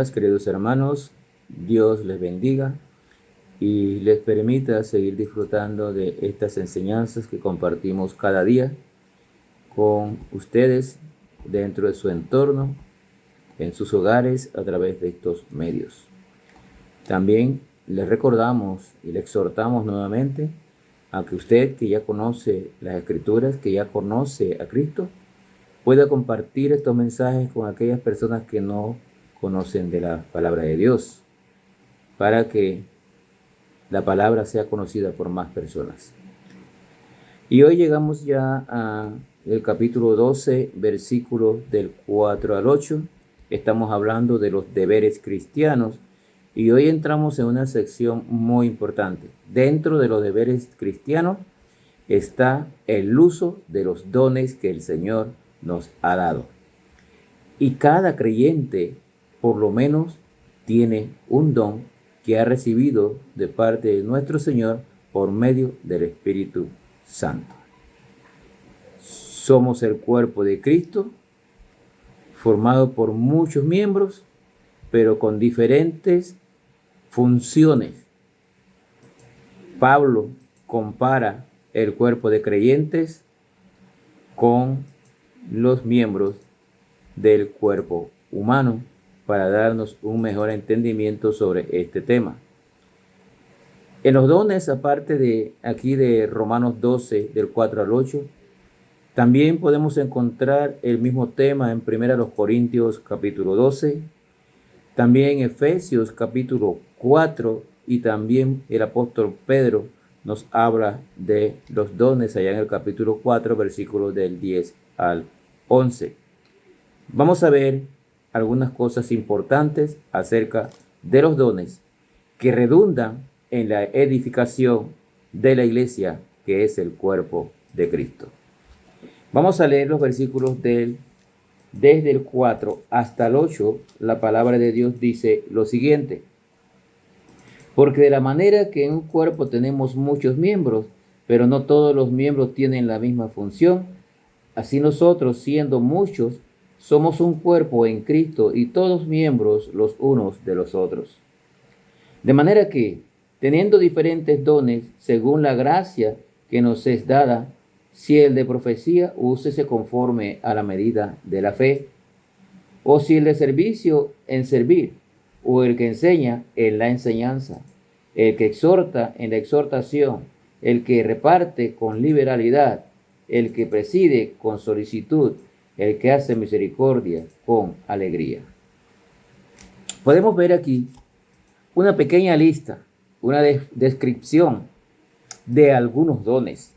días, queridos hermanos. Dios les bendiga y les permita seguir disfrutando de estas enseñanzas que compartimos cada día con ustedes dentro de su entorno, en sus hogares, a través de estos medios. También les recordamos y le exhortamos nuevamente a que usted, que ya conoce las Escrituras, que ya conoce a Cristo, pueda compartir estos mensajes con aquellas personas que no conocen de la palabra de Dios, para que la palabra sea conocida por más personas. Y hoy llegamos ya al capítulo 12, versículos del 4 al 8. Estamos hablando de los deberes cristianos y hoy entramos en una sección muy importante. Dentro de los deberes cristianos está el uso de los dones que el Señor nos ha dado. Y cada creyente, por lo menos, tiene un don que ha recibido de parte de nuestro Señor por medio del Espíritu Santo. Somos el cuerpo de Cristo, formado por muchos miembros, pero con diferentes funciones. Pablo compara el cuerpo de creyentes con los miembros del cuerpo humano para darnos un mejor entendimiento sobre este tema. En los dones, aparte de aquí de Romanos 12, del 4 al 8, también podemos encontrar el mismo tema en 1 Corintios capítulo 12, también en Efesios capítulo 4, y también el apóstol Pedro nos habla de los dones allá en el capítulo 4, versículos del 10 al 11. Vamos a ver algunas cosas importantes acerca de los dones que redundan en la edificación de la iglesia, que es el cuerpo de Cristo. Vamos a leer los versículos desde el 4 hasta el 8. La palabra de Dios dice lo siguiente: porque de la manera que en un cuerpo tenemos muchos miembros, pero no todos los miembros tienen la misma función, así nosotros, siendo muchos, somos un cuerpo en Cristo y todos miembros los unos de los otros. De manera que, teniendo diferentes dones, según la gracia que nos es dada, si el de profecía, úsese conforme a la medida de la fe, o si el de servicio, en servir, o el que enseña, en la enseñanza, el que exhorta, en la exhortación, el que reparte con liberalidad, el que preside con solicitud, el que hace misericordia con alegría. Podemos ver aquí una pequeña lista, una descripción de algunos dones.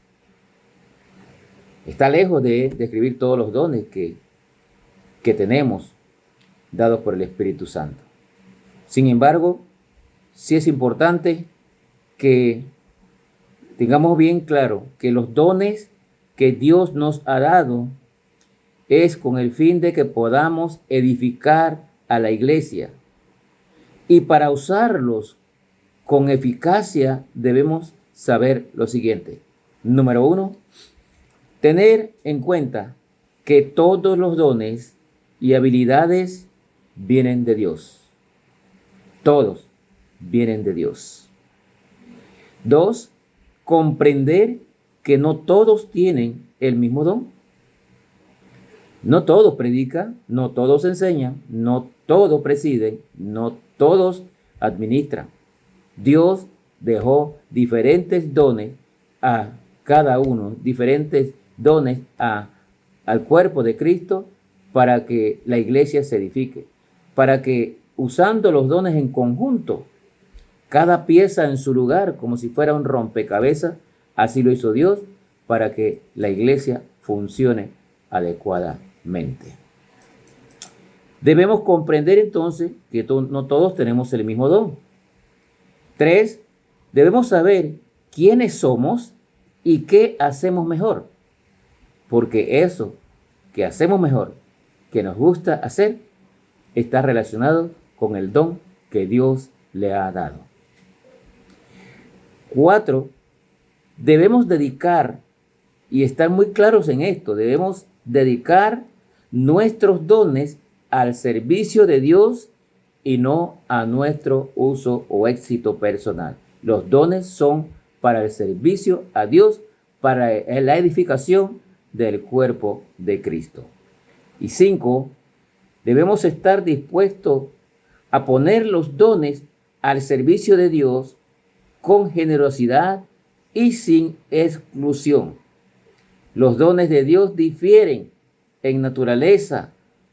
Está lejos de describir todos los dones que tenemos dados por el Espíritu Santo. Sin embargo, sí es importante que tengamos bien claro que los dones que Dios nos ha dado es con el fin de que podamos edificar a la iglesia. Y para usarlos con eficacia debemos saber lo siguiente. Número 1, tener en cuenta que todos los dones y habilidades vienen de Dios. Todos vienen de Dios. 2, comprender que no todos tienen el mismo don. No todos predican, no todos enseñan, no todos presiden, no todos administran. Dios dejó diferentes dones a cada uno, diferentes dones al cuerpo de Cristo para que la iglesia se edifique, para que usando los dones en conjunto, cada pieza en su lugar, como si fuera un rompecabezas, así lo hizo Dios para que la iglesia funcione adecuadamente. Debemos comprender entonces que no todos tenemos el mismo don. 3, debemos saber quiénes somos y qué hacemos mejor, porque eso que hacemos mejor, que nos gusta hacer, está relacionado con el don que Dios le ha dado. 4, debemos dedicar, y estar muy claros en esto, debemos dedicar nuestros dones al servicio de Dios y no a nuestro uso o éxito personal. Los dones son para el servicio a Dios, para la edificación del cuerpo de Cristo. Y 5, debemos estar dispuestos a poner los dones al servicio de Dios con generosidad y sin exclusión. Los dones de Dios difieren en naturaleza,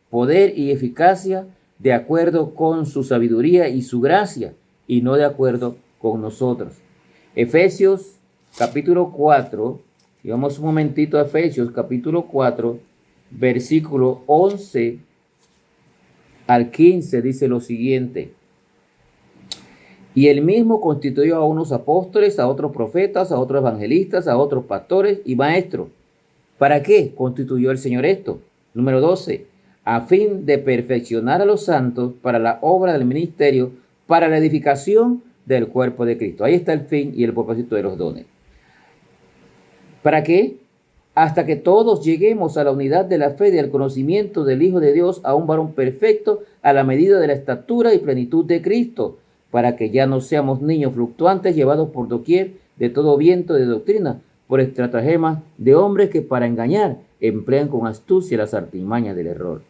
poder y eficacia de acuerdo con su sabiduría y su gracia, y no de acuerdo con nosotros. Efesios capítulo 4, y vamos un momentito a Efesios capítulo 4, versículo 11 al 15, dice lo siguiente: y él mismo constituyó a unos apóstoles, a otros profetas, a otros evangelistas, a otros pastores y maestros. ¿Para qué constituyó el Señor esto? Número 12, a fin de perfeccionar a los santos para la obra del ministerio, para la edificación del cuerpo de Cristo. Ahí está el fin y el propósito de los dones. ¿Para qué? Hasta que todos lleguemos a la unidad de la fe y del conocimiento del Hijo de Dios, a un varón perfecto, a la medida de la estatura y plenitud de Cristo, para que ya no seamos niños fluctuantes, llevados por doquier de todo viento de doctrina, por estratagemas de hombres que para engañar emplean con astucia las artimañas del error,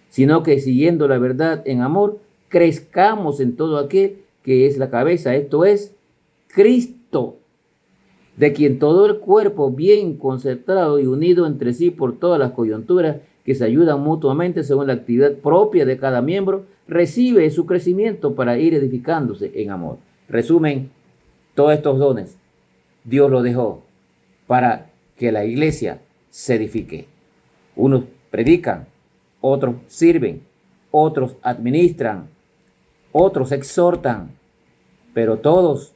sino que siguiendo la verdad en amor, crezcamos en todo aquel que es la cabeza, esto es Cristo, de quien todo el cuerpo bien concertado y unido entre sí por todas las coyunturas que se ayudan mutuamente según la actividad propia de cada miembro, recibe su crecimiento para ir edificándose en amor. Resumen, todos estos dones Dios los dejó para que la iglesia se edifique. Unos predican, otros sirven, otros administran, otros exhortan, pero todos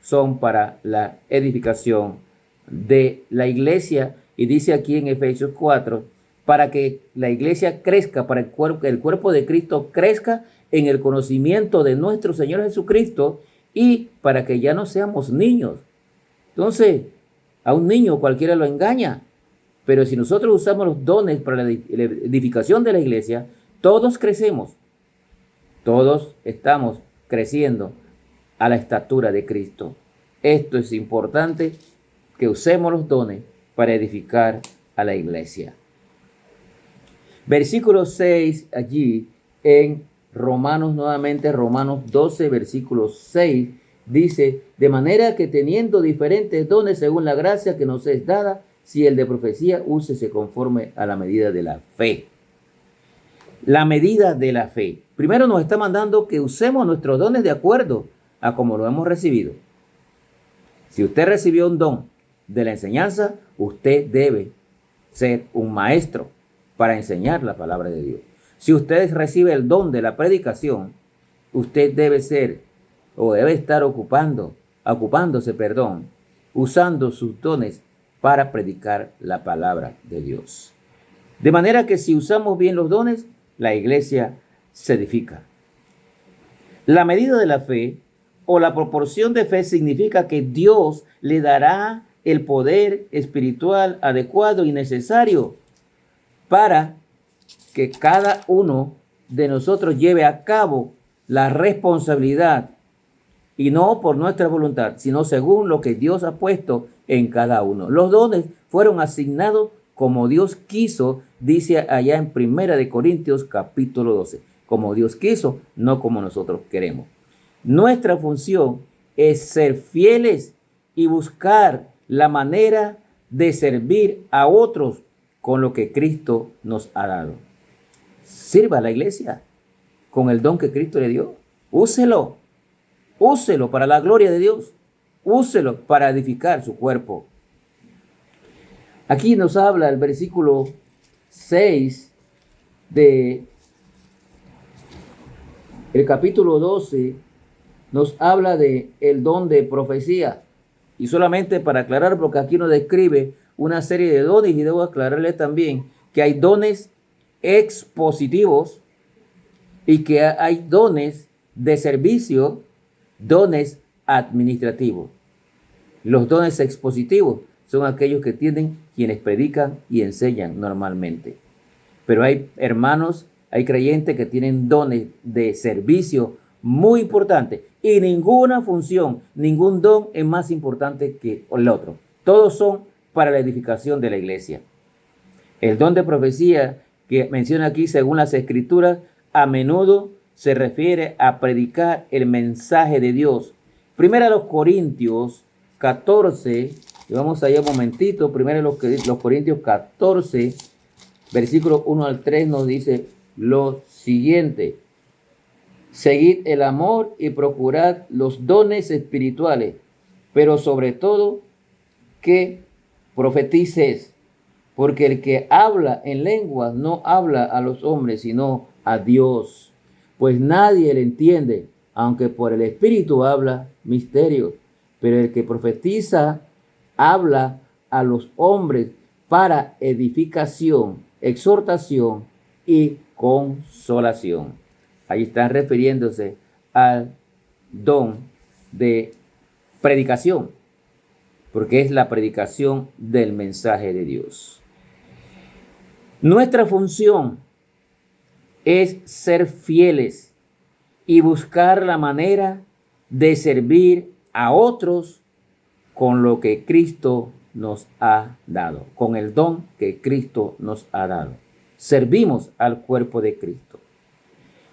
son para la edificación de la iglesia. Y dice aquí en Efesios 4, para que la iglesia crezca, para que el cuerpo de Cristo crezca en el conocimiento de nuestro Señor Jesucristo, y para que ya no seamos niños. Entonces, a un niño cualquiera lo engaña, pero si nosotros usamos los dones para la edificación de la iglesia, todos crecemos, todos estamos creciendo a la estatura de Cristo. Esto es importante, que usemos los dones para edificar a la iglesia. Versículo 6 allí en Romanos, nuevamente Romanos 12, versículo 6, dice: de manera que teniendo diferentes dones según la gracia que nos es dada, si el de profecía, úsese conforme a la medida de la fe. La medida de la fe. Primero nos está mandando que usemos nuestros dones de acuerdo a como lo hemos recibido. Si usted recibió un don de la enseñanza, usted debe ser un maestro para enseñar la palabra de Dios. Si usted recibe el don de la predicación, usted debe ser o debe estar ocupándose, usando sus dones para predicar la palabra de Dios. De manera que si usamos bien los dones, la iglesia se edifica. La medida de la fe o la proporción de fe significa que Dios le dará el poder espiritual adecuado y necesario para que cada uno de nosotros lleve a cabo la responsabilidad, y no por nuestra voluntad, sino según lo que Dios ha puesto en cada uno. Los dones fueron asignados como Dios quiso, dice allá en 1 Corintios capítulo 12. Como Dios quiso, no como nosotros queremos. Nuestra función es ser fieles y buscar la manera de servir a otros con lo que Cristo nos ha dado. Sirva a la iglesia con el don que Cristo le dio. Úselo. Úselo para la gloria de Dios. Úselo para edificar su cuerpo. Aquí nos habla el versículo 6 de el capítulo 12. Nos habla de el don de profecía. Y solamente para aclarar, porque aquí nos describe una serie de dones, y debo aclararle también que hay dones expositivos y que hay dones de servicio, dones administrativos. Los dones expositivos son aquellos que tienen quienes predican y enseñan normalmente. Pero hay hermanos Hay creyentes que tienen dones de servicio muy importantes y ninguna función, ningún don es más importante que el otro. Todos son para la edificación de la iglesia. El don de profecía que menciona aquí según las escrituras a menudo se refiere a predicar el mensaje de Dios. Primero a los Corintios 14, y vamos allá un momentito, primero los Corintios 14, versículos 1 al 3 nos dice lo siguiente: seguid el amor y procurad los dones espirituales, pero sobre todo que profetices, porque el que habla en lenguas no habla a los hombres, sino a Dios, pues nadie le entiende, aunque por el Espíritu habla misterios. Pero el que profetiza habla a los hombres para edificación, exhortación y consolación. Ahí está refiriéndose al don de predicación, porque es la predicación del mensaje de Dios. Nuestra función es ser fieles y buscar la manera de servir a otros con lo que Cristo nos ha dado, con el don que Cristo nos ha dado. Servimos al cuerpo de Cristo.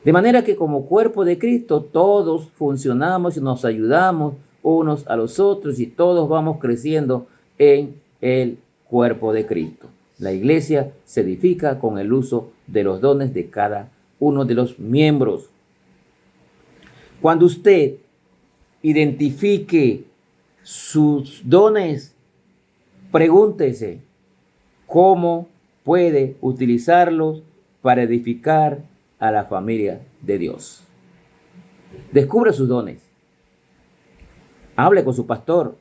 De manera que como cuerpo de Cristo todos funcionamos y nos ayudamos unos a los otros y todos vamos creciendo en el cuerpo de Cristo. La iglesia se edifica con el uso de los dones de cada uno de los miembros. Cuando usted identifique sus dones, pregúntese cómo puede utilizarlos para edificar a la familia de Dios. Descubre sus dones. Hable con su pastor.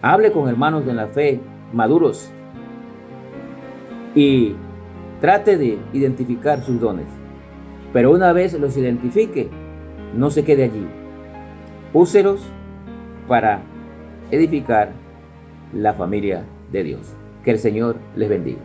Hable con hermanos de la fe maduros. Y trate de identificar sus dones. Pero una vez los identifique, no se quede allí. Úselos para edificar la familia de Dios. Que el Señor les bendiga.